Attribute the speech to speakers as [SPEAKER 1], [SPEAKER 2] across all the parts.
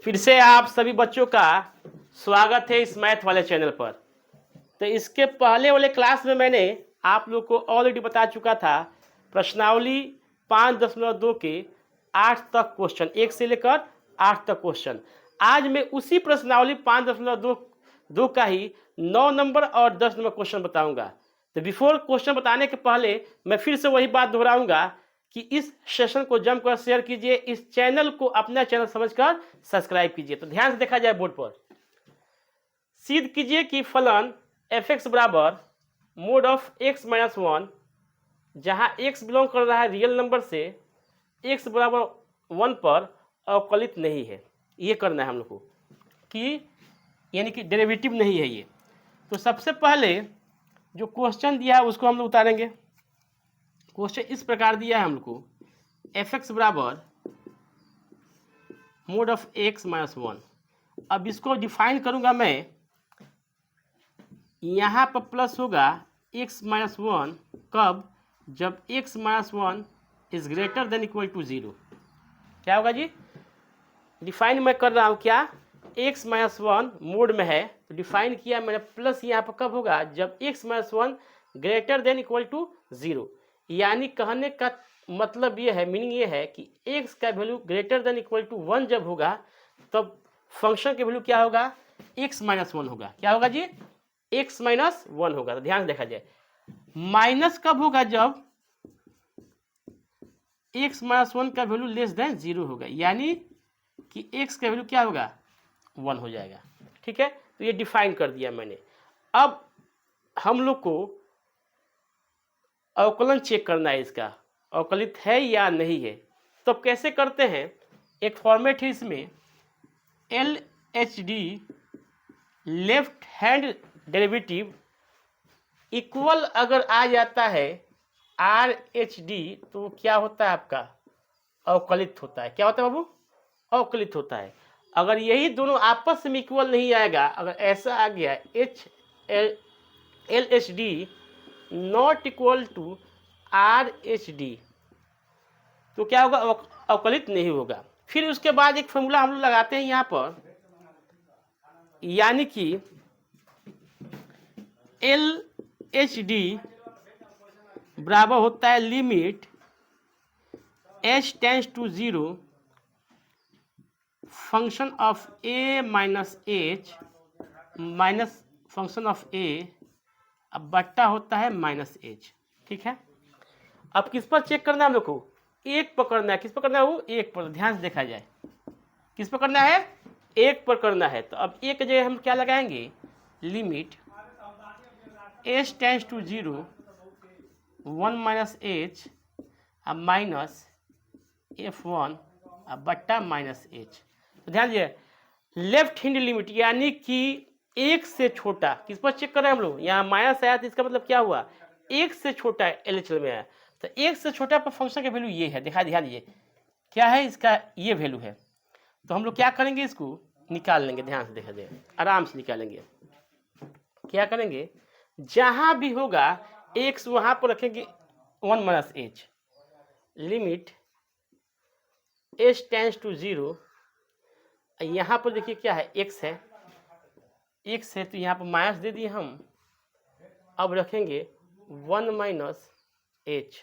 [SPEAKER 1] फिर से आप सभी बच्चों का स्वागत है इस मैथ वाले चैनल पर। तो इसके पहले वाले क्लास में मैंने आप लोग को ऑलरेडी बता चुका था प्रश्नावली 5.2 के 8 तक क्वेश्चन, 1 से लेकर 8 तक क्वेश्चन। आज मैं उसी प्रश्नावली 5.2 का ही 9 नंबर और 10 नंबर क्वेश्चन बताऊंगा। तो बिफोर क्वेश्चन बताने के पहले मैं फिर से वही बात दोहराऊंगा कि इस सेशन को जमकर शेयर कीजिए, इस चैनल को अपना चैनल समझकर सब्सक्राइब कीजिए। तो ध्यान से देखा जाए बोर्ड पर, सिद्ध कीजिए कि फलन एफ एक्स बराबर मोड ऑफ एक्स माइनस 1, जहां एक्स बिलोंग कर रहा है रियल नंबर से, एक्स बराबर 1 पर अवकलित नहीं है। ये करना है हम लोग को कि यानी कि डेरिवेटिव नहीं है ये। तो सबसे पहले जो क्वेश्चन दिया है उसको हम लोग उतारेंगे। क्वेश्चन इस प्रकार दिया है हम लोग को, एफ एक्स बराबर मोड ऑफ एक्स माइनस 1। अब इसको डिफाइन करूंगा मैं, यहाँ पर प्लस होगा एक्स माइनस 1 कब, जब x minus 1 is greater than equal to 0। क्या होगा जी? डिफाइन मैं कर रहा हूँ क्या, एक्स माइनस 1 मोड में है तो डिफाइन किया मैंने, प्लस यहाँ पर कब होगा, जब x minus 1 greater than equal to 0। यानी कहने का मतलब ये है, मीनिंग ये है कि x का value greater than equal to 1 जब होगा तब फंक्शन के वैल्यू क्या होगा, x माइनस 1 होगा। क्या होगा जी? x माइनस 1 होगा। तो ध्यान से देखा जाए, माइनस कब होगा, जब x माइनस 1 का वैल्यू लेस देन 0 होगा, यानी कि x का वैल्यू क्या होगा, 1 हो जाएगा। ठीक है, तो ये डिफाइन कर दिया मैंने। अब हम लोग को अवकलन चेक करना है, इसका अवकलित है या नहीं है। तो अब कैसे करते हैं, एक फॉर्मेट है इसमें, L H D left hand derivative equal अगर आ जाता है आर एच डी तो क्या होता है आपका, अवकलित होता है। क्या होता है बाबू? अवकलित होता है। अगर यही दोनों आपस में इक्वल नहीं आएगा, अगर ऐसा आ गया H L H D not equal to R H D तो क्या होगा, अवकलित नहीं होगा। फिर उसके बाद एक फॉर्मूला हम लोग लगाते हैं यहाँ पर, यानी कि एल एच डी बराबर होता है limit H tends to 0 function of A minus H minus function of A, अब बट्टा होता है माइनस एच। ठीक है, अब किस पर चेक करना है हम लोग को, एक पर करना है। किस पर करना है? वो एक पर। ध्यान से देखा जाए, किस पर करना है, एक पर करना है। तो अब एक जगह हम क्या लगाएंगे, limit H tends to 0 1 minus h अब माइनस f1 अब बट्टा माइनस एच। तो ध्यान दीजिए, लेफ्ट हैंड लिमिट यानी कि एक से छोटा, किस पर चेक कर रहे हैं हम लोग, यहाँ माइनस आया तो इसका मतलब क्या हुआ, एक से छोटा एलएचएल में आया। तो एक से छोटा पर फंक्शन का वैल्यू ये है, ध्यान दीजिए क्या है, इसका ये वैल्यू है। तो हम लोग क्या करेंगे, इसको निकाल लेंगे। ध्यान से देखा जाए, आराम से निकालेंगे। क्या करेंगे, जहां भी होगा एक्स वहां पर रखेंगे 1 minus h, limit H tends to 0। यहाँ पर देखिए क्या है, एक्स है, एक्स है तो यहाँ पर माइनस दे दिए हम। अब रखेंगे 1 माइनस एच,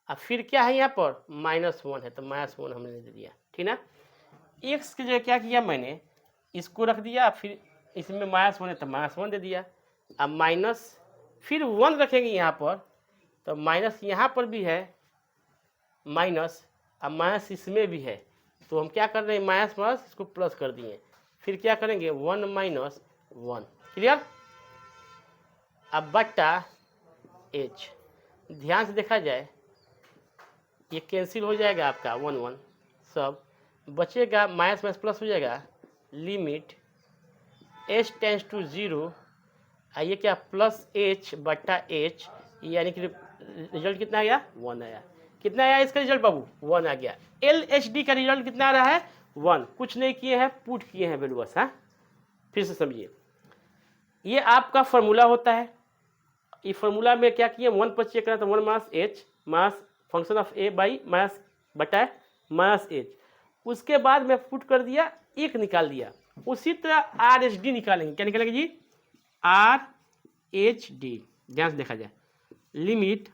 [SPEAKER 1] अब फिर क्या है यहाँ पर -1 है तो -1 हमने दे दिया। ठीक ना, एक्स की जगह क्या किया मैंने, इसको रख दिया, फिर इसमें -1 है तो -1 दे दिया। अब माइनस फिर 1 रखेंगे यहाँ पर, तो माइनस यहाँ पर भी है माइनस, अब माइनस इसमें भी है। तो हम क्या कर रहे हैं, माइनस माइनस इसको प्लस कर दिए। फिर क्या करेंगे 1 माइनस 1, क्लियर। अब बट्टा एच, ध्यान से देखा जाए ये कैंसिल हो जाएगा आपका 1 1, सब बचेगा माइनस माइनस प्लस हो जाएगा, लिमिट एच टेंस टू 0 आइए क्या प्लस एच बट्टा एच, यानी कि रिजल्ट कितना आया, 1 आया। कितना आया इसका रिजल्ट बाबू, 1 आ गया। एल एच डी का रिजल्ट कितना आ रहा है, 1। कुछ नहीं किए हैं, पुट किए हैं वैल्यू बस। हाँ, फिर से समझिए, ये आपका फॉर्मूला होता है। ये फॉर्मूला में क्या किए, 1 पर चेक करना, तो 1 minus H minus function of A by minus बटा माइनस एच। उसके बाद मैं पुट कर दिया 1 निकाल दिया। उसी तरह आर एच डी निकालेंगे। क्या निकालेंगे जी? Are H D. ध्यान से देखा जाए, लिमिट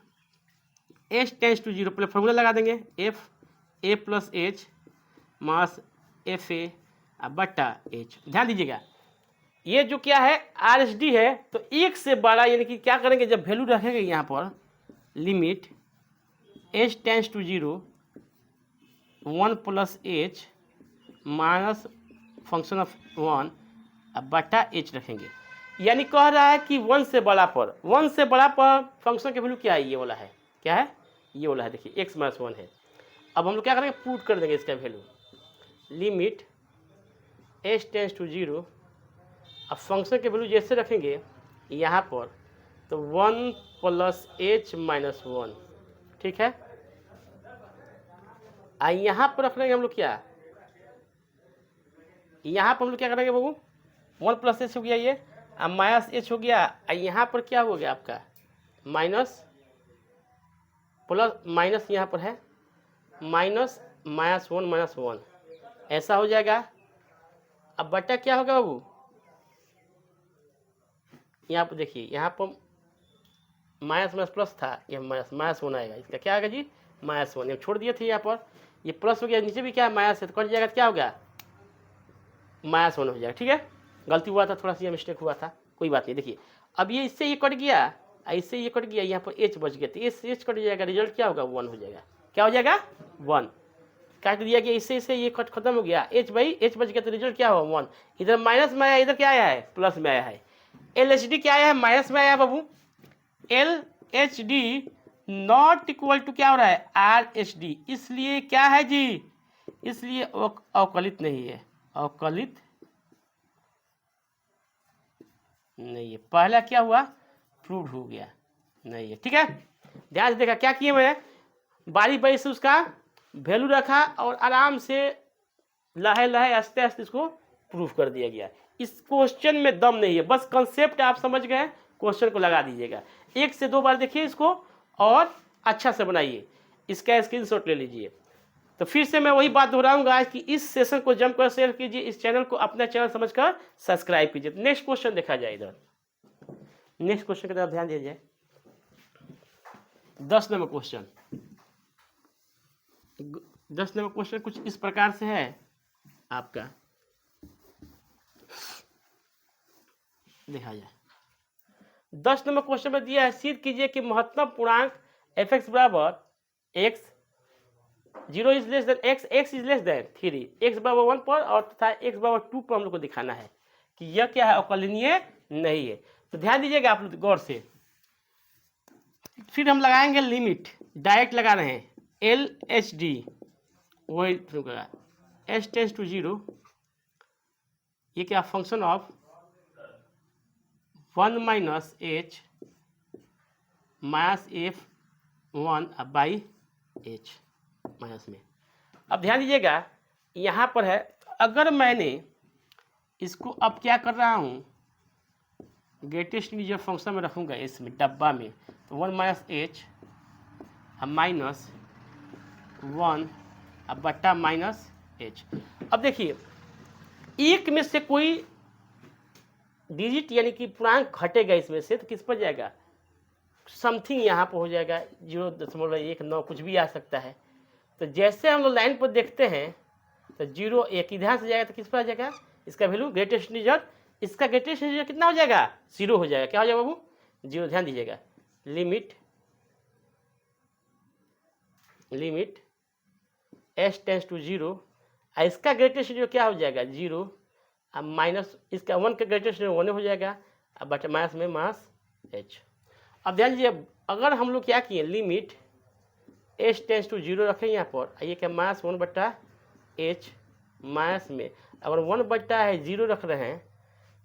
[SPEAKER 1] एच टेंस टू 0, पहले फॉर्मूला लगा देंगे, F A plus h mass F A बट्टा एच। ध्यान दीजिएगा, ये जो क्या है आर एच डी है, तो 1 से बड़ा, यानी कि क्या करेंगे, जब वैल्यू रखेंगे यहाँ पर limit H tends to 0 1 plus h minus function of 1 बटा एच रखेंगे। यानी कह रहा है कि 1 से बड़ा पर फंक्शन की वैल्यू क्या है, ये वाला है। क्या है? ये वाला है। देखिए एक्स माइनस 1 है। अब हम लोग क्या करेंगे, पुट कर देंगे इसका value, limit H tends to 0। अब फंक्शन की वैल्यू जैसे रखेंगे यहाँ पर, तो 1 प्लस एच माइनस 1, ठीक है। यहाँ पर रख लेंगे हम लोग क्या, यहाँ पर हम लोग क्या करेंगे बाबू, 1 प्लस एच हो गया ये, अब माइनस एच हो गया। यहाँ पर क्या हो गया आपका, माइनस प्लस माइनस, यहाँ पर है माइनस माइनस 1 माइनस 1, ऐसा हो जाएगा। अब बटा क्या होगा बाबू, यहाँ पर देखिए, यहाँ पर माइनस माइनस प्लस था, ये माइनस माइनस 1 आएगा। इसका क्या आएगा जी, माइनस 1। ये छोड़ दिए थे यहाँ पर, ये प्लस हो गया, नीचे भी क्या है माइनस है, तो कट जाएगा, तो क्या हो गया माइनस 1 हो जाएगा। ठीक है, गलती हुआ था, थोड़ा सा मिस्टेक हुआ था, कोई बात नहीं। देखिए अब ये इससे ये कट गया, इससे ये कट गया, यहाँ पर एच बच गया, तो एच कट जाएगा, रिजल्ट क्या होगा 1 हो जाएगा। क्या हो जाएगा 1, काट दिया गया, इससे ये कट खत्म हो गया, एच बाई एच बच गया, तो रिजल्ट क्या हुआ 1। इधर माइनस में आया, इधर क्या आया है प्लस में आया है। एल एच डी क्या आया है, माइनस में आया बाबू। L H D not equal to क्या हो रहा है, आर एच डी, इसलिए क्या है जी, इसलिए अवकलित नहीं है, अवकलित नहीं है। पहला क्या हुआ, प्रूव हो गया, नहीं है। ठीक है, ध्यान से देखा क्या किए, मैं बारी बारी से उसका वैल्यू रखा और आराम से लहे लहे आस्ते आस्ते इसको प्रूफ कर दिया गया। इस क्वेश्चन में दम नहीं है, बस कंसेप्ट आप समझ गए, क्वेश्चन को लगा दीजिएगा। 1 से 2 बार देखिए इसको और अच्छा से बनाइए, इसका स्क्रीनशॉट ले लीजिए। तो फिर से मैं वही बात दोहराऊंगा कि इस सेशन को जमकर शेयर कीजिए, इस चैनल को अपना चैनल समझकर सब्सक्राइब कीजिए। नेक्स्ट क्वेश्चन देखा जाए, इधर नेक्स्ट क्वेश्चन की तरफ ध्यान दिया जाए। 10 नंबर क्वेश्चन, 10 नंबर क्वेश्चन कुछ इस प्रकार से है आपका, देखा जाए। 10 नंबर क्वेश्चन में दिया है, सिद्ध कीजिए कि महत्तम पूर्णांक एफ एक्स बराबर x 0 is less than x, x is less than 3, x बराबर 1 पर और तथा एक्स बराबर 2 पर हम लोग को दिखाना है कि यह क्या है, अवकलनीय नहीं है। तो ध्यान दीजिएगा आप लोग गौर से। फिर हम लगाएंगे लिमिट, डायरेक्ट लगा रहे हैं, एल एच डी, वही एच टेंस टू 0, ये क्या function of 1 minus H minus F 1 by H minus में। अब ध्यान दीजिएगा यहाँ पर है, अगर मैंने इसको अब क्या कर रहा हूँ, ग्रेटेस्ट जो फंक्शन में रखूँगा इसमें डब्बा में, तो 1 माइनस एच माइनस 1 बट्टा माइनस एच। अब देखिए एक में से कोई डिजिट यानी कि पूर्णांक घटेगा इसमें से, तो किस पर जाएगा, समथिंग यहाँ पर हो जाएगा, 0.19 कुछ भी आ सकता है। तो जैसे हम लोग लाइन पर देखते हैं तो 0 1 इधर से जाएगा, तो किस पर आ जाएगा, इसका वैल्यू ग्रेटेस्ट इंटीजर, इसका ग्रेटेस्ट इंटीजर कितना हो जाएगा, 0 हो जाएगा। क्या हो जाएगा बाबू, 0। ध्यान दीजिएगा, लिमिट एच टेंस टू 0, इसका ग्रेटेस्ट इंटीजर क्या हो जाएगा 0, अब माइनस इसका 1 का ग्रेटेस्ट इंटीजर 1 हो जाएगा, अब बटे माइनस में माइनस एच। अब ध्यान दीजिए, अगर हम लोग क्या किए, लिमिट एच टेंस टू 0 रखें यहाँ पर, ये क्या माइनस 1 बट्टा एच माइनस में, अगर 1 बट्टा है 0 रख रहे हैं,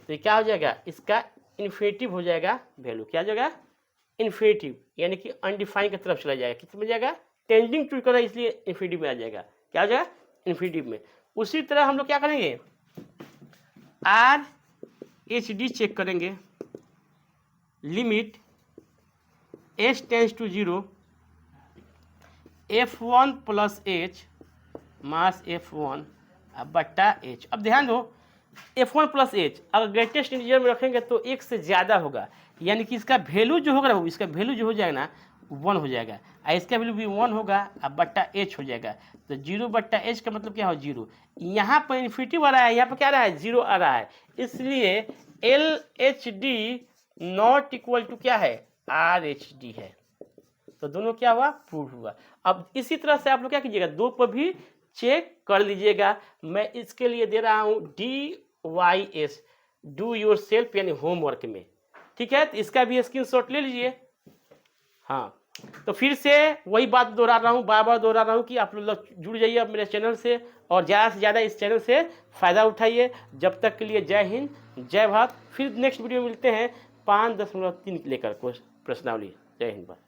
[SPEAKER 1] तो ये क्या हो जाएगा, इसका इन्फिनिटिव हो जाएगा वैल्यू। क्या हो जाएगा, इन्फिनिटिव, यानी कि अनडिफाइंड की तरफ चला जाएगा, किस में जाएगा, टेंडिंग टू करें, इसलिए इन्फिनिटिव में आ जाएगा। क्या हो जाएगा, इन्फिनिटिव में। उसी तरह हम लोग क्या करेंगे, आर एच डी चेक करेंगे, limit H tends to 0 F1 plus h minus F1 बट्टा एच। अब ध्यान दो F1 प्लस एच अगर ग्रेटेस्ट इंटीजर में रखेंगे तो 1 से ज़्यादा होगा, यानी कि इसका वैल्यू जो होगा ना, इसका वैल्यू जो हो जाएगा ना 1 हो जाएगा, और इसका वैल्यू भी 1 होगा, अब बट्टा एच हो जाएगा। तो 0 बट्टा एच का मतलब क्या हो 0। यहाँ पर इन्फिनिटी आ रहा है, यहाँ पर क्या आ रहा है 0 आ रहा है, इसलिए L H D not equal to क्या है आर एच डी है। तो दोनों क्या हुआ प्रूव हुआ। अब इसी तरह से आप लोग क्या कीजिएगा 2 पर भी चेक कर लीजिएगा। मैं इसके लिए दे रहा हूँ DYS डू योर सेल्फ यानी होमवर्क में, ठीक है। तो इसका भी स्क्रीनशॉट ले लीजिए। हाँ, तो फिर से वही बात दोहरा रहा हूँ, बार बार दोहरा रहा हूँ कि आप लोग जुड़ जाइए अब मेरे चैनल से और ज़्यादा से ज़्यादा इस चैनल से फ़ायदा उठाइए। जब तक के लिए जय हिंद जय भारत। फिर नेक्स्ट वीडियो मिलते हैं 5.3 लेकर प्रश्नावली। जय हिंद भारत।